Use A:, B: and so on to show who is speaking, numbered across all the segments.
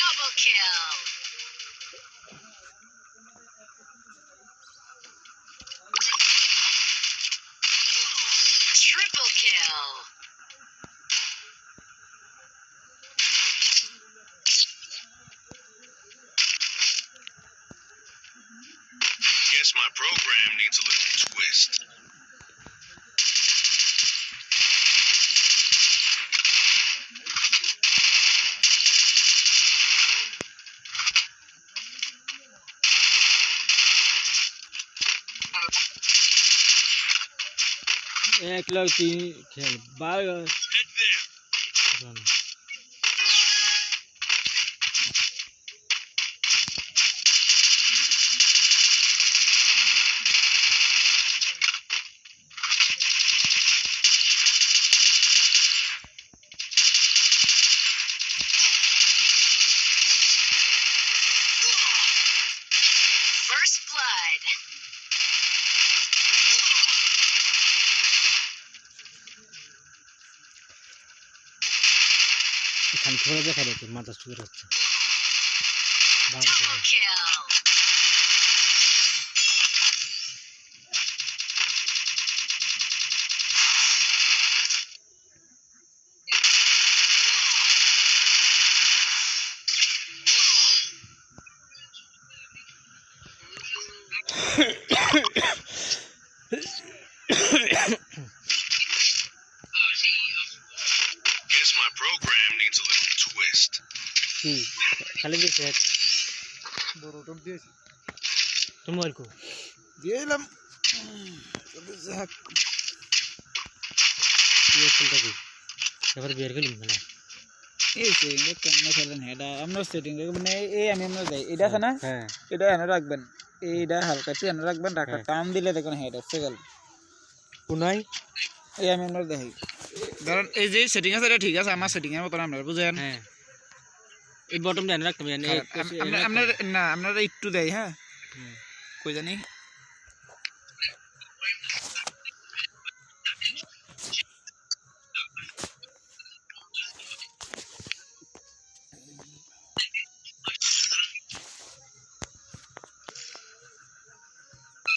A: Double kill. Triple kill.
B: Guess my program needs a little twist.
C: एक लोग तीन खेल बाल
B: Head there.
A: First blood.
C: এখানে থোড়া দেখা যাচ্ছে মাথা সুন্দর হচ্ছে
A: Double kill.
B: Guess my program needs a little twist.
C: কি খালি দিছে
D: বড় টপ দিয়েছি
C: তোমার কো
D: দিয়ে দিলাম
C: কি আসলটা কি এবার বের করে নিলাম
D: এই সেটিং এ কেমনে খেলেন এটা আমরা সেটিং মানে এই আমি আমরা যাই এটা আছে না
C: হ্যাঁ
D: এটা এনে রাখবেন এইটা হালকা একটু এনে রাখবেন রাখা টান দিলে দেখুন হেড হচ্ছে গেল
C: কোনাই
D: এই আমি আমরা দেখি ধরেন এই যে সেটিং আছে এটা ঠিক আছে আমার সেটিং এর মতন আপনারা বুঝেন
C: হ্যাঁ এই বটম দেন রাখতে হবে
D: আমরা না আপনারা একটু দেই হ্যাঁ কই জানি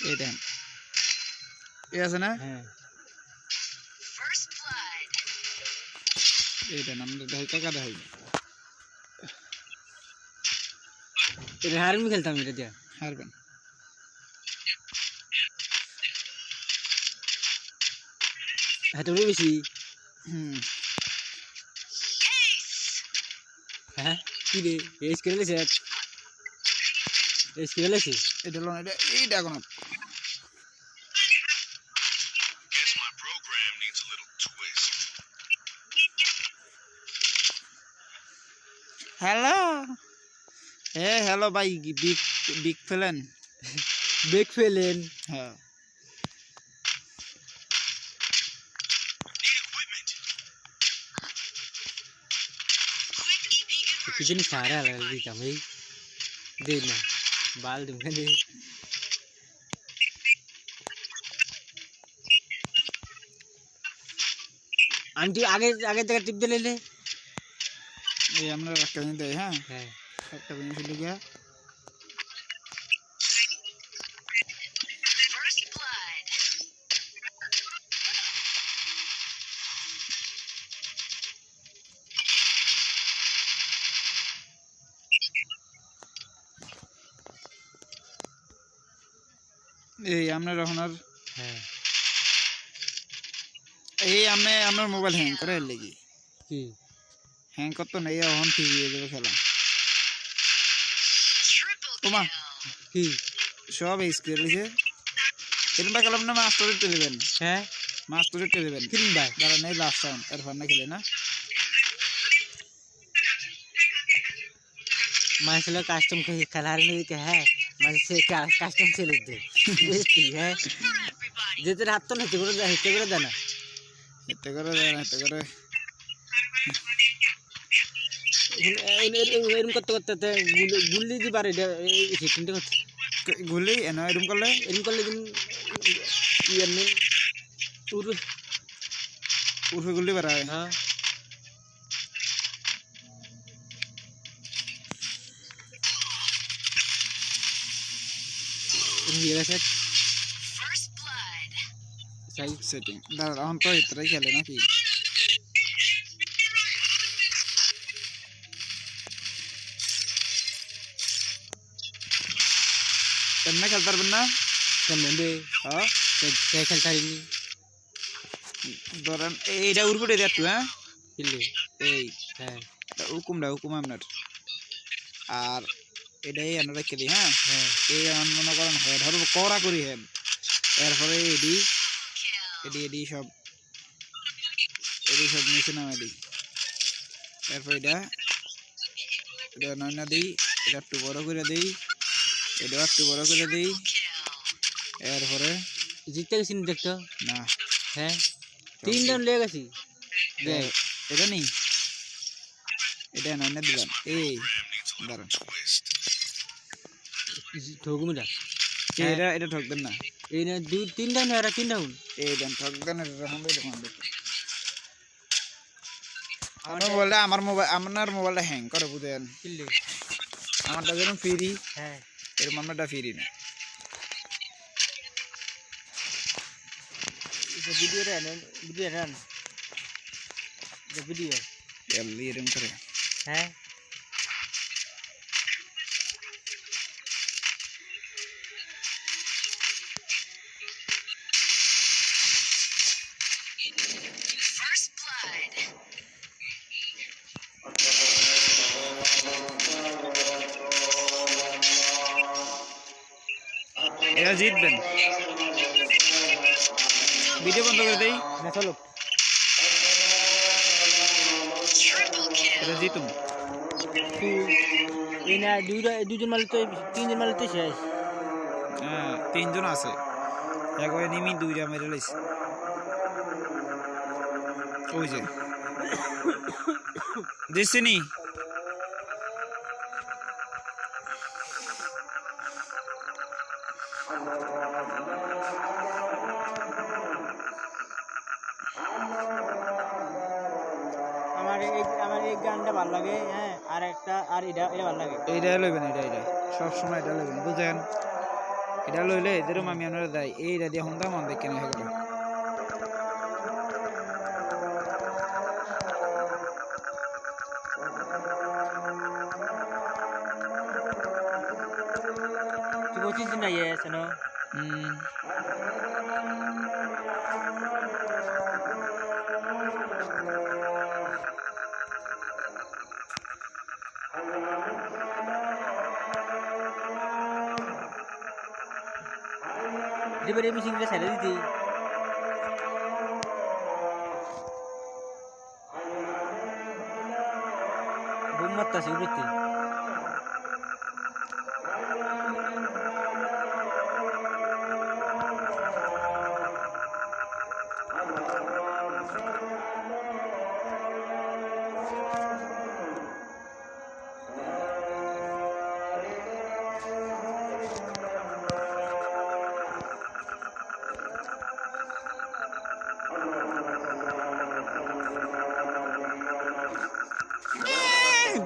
D: এই দেন এই আছে না
C: হ্যাঁ
A: First blood.
D: এই দেন আমরা দেই কাকা দেই
C: এটা হারমি খেলতাম এটা দিয়া
D: হারবেন
C: হাতে বেশি হ্যাঁ কি রে এস করে লেছে এস করে লেছে
D: এটা লোন এটা এইটা কোন
B: Guess my program needs a little twist.
D: Hello hello ভাই বিগ বিগ ফেলেন
C: বেক ফেলেন
D: হ্যাঁ
B: Need equipment.
A: Quick EP conversion.
C: কিছু নি সারা লাগা দিতাম এই দে না বাল দিম দে আন্টি আগে আগে থেকে টিপ দিলে লে
D: এই আমরা একটা জিনিস দেই হ্যাঁ
C: হ্যাঁ
D: একটা জিনিস লিখে
A: First blood.
D: এই আমরা এখন আর
C: হ্যাঁ
D: এই আমি আমার মোবাইল হ্যাং করে লাগি
C: কি
D: হ্যাং করতে নেই এখন ঠিক হয়ে যাবে খেলা
A: Triple
D: Toma.
A: kill.
C: কি
D: সব এই স্কেল লিখে এরকম খেলাম না মাস্টারের টেলিবেন
C: হ্যাঁ
D: মাস্টারের টেলিবেন
C: কিন ভাই
D: দাঁড়া নেই লাস্ট রাউন্ড এরপর না খেলে না
C: মাসলে কাস্টম খেলার নেই কে হ্যাঁ মাসে কাস্টম ছেলে দে বুঝতি হ্যাঁ
A: Everybody.
C: যেতে হাত তো হেতে করে দেয় না
D: এতে করে দেয় না এতে করে
C: এরকম করতে করতে গুলি দি পারে সেটিংটা করতে
D: গুলি এনে এরকম করলে
C: এরকম করলে দিন ইয়ার নেই
D: উঠে গুলি বেড়ায়
C: হ্যাঁ হয়ে গেছে
A: First blood.
C: চাই
D: সেটিং দাঁড়া এখন তো এতটাই খেলে নাকি কেমনে খেলতে পারবেন না
C: কেমন রে
D: হ্যাঁ
C: খেলতে পারিনি
D: ধরেন এইটা উড়পুটে দেয় একটু হ্যাঁ
C: কিনলে
D: এই
C: হ্যাঁ
D: হুকুম আপনার আর এটাই আমরা রেখে দিই হ্যাঁ
C: হ্যাঁ
D: এই মনে করেন হেড হরব করা করি হেড এরপরে এডি
A: Kill.
D: এডি সব নিচে নামে দিই এরপর এটা নয়না দিই এটা একটু বড় করে দিই এটা একটু বড় করে দিই
A: Kill.
D: এরপরে
C: জিততে গেছি নি দেখতো
D: না
C: হ্যাঁ 3 রাউন্ড লেগে গেছি দেখ
D: এটা নেই এটা নয়না দিলাম এই দাঁড়ান
C: ঠগুমিটা
D: এটা ঠকবেন না
C: এই না 2-3 রাউন্ড আর 3 রাউন্ড
D: এই দেন ঠকবেন আমার মোবাইলটা আপনার মোবাইলটা হ্যাং করে বুঝেন
C: কিনলে
D: আমারটা যেরকম ফ্রি
C: হ্যাঁ
D: এরকম আপনারটা ফ্রি না
C: ভিডিও রান ভিডিও
D: এরকম করে
C: হ্যাঁ
A: First blood.
D: এটা জিতবেন ভিডিও বন্ধ করে দেই
C: না চলো
A: Triple kill.
D: এটা জিতুম
C: এই না দুজন মারলে তো 3 জন মারলে তো শেষ
D: হ্যাঁ 3 জন আছে একবারে নিমি 2টা মেরে লইছে ওই যে দিছিনি
C: আমার এই গানটা ভালো লাগে হ্যাঁ আর একটা আর এটা ভালো লাগে
D: এইটা লইবেন এটা সব সময় এটা লইবেন বুঝেন এটা লইলে এদেরও আমি আপনারা দেয় এইটা দিয়ে হন্দা মান দেখে নিয়ে হবে
C: তুই বলছিস না ইয়ে আছে না এবারে মিশিংটা ছেড়ে দিতি বুম মারতাছে উড়তে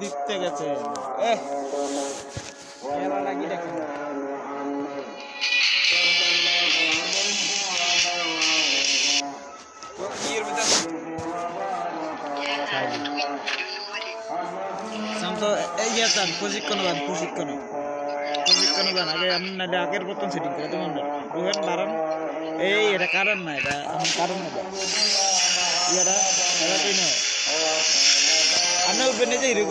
D: দিতে গেছে খেলা লাগি দেখেন তো এই যেতাম প্রশিক্ষণ বান আগে আপনার আগের প্রথম সেটিং করে তোমার বুঝেন বাড়ান এই এটা কারণ না এটা কারণ না এটা তুই নয় আপনার উপরে নিজে হিরো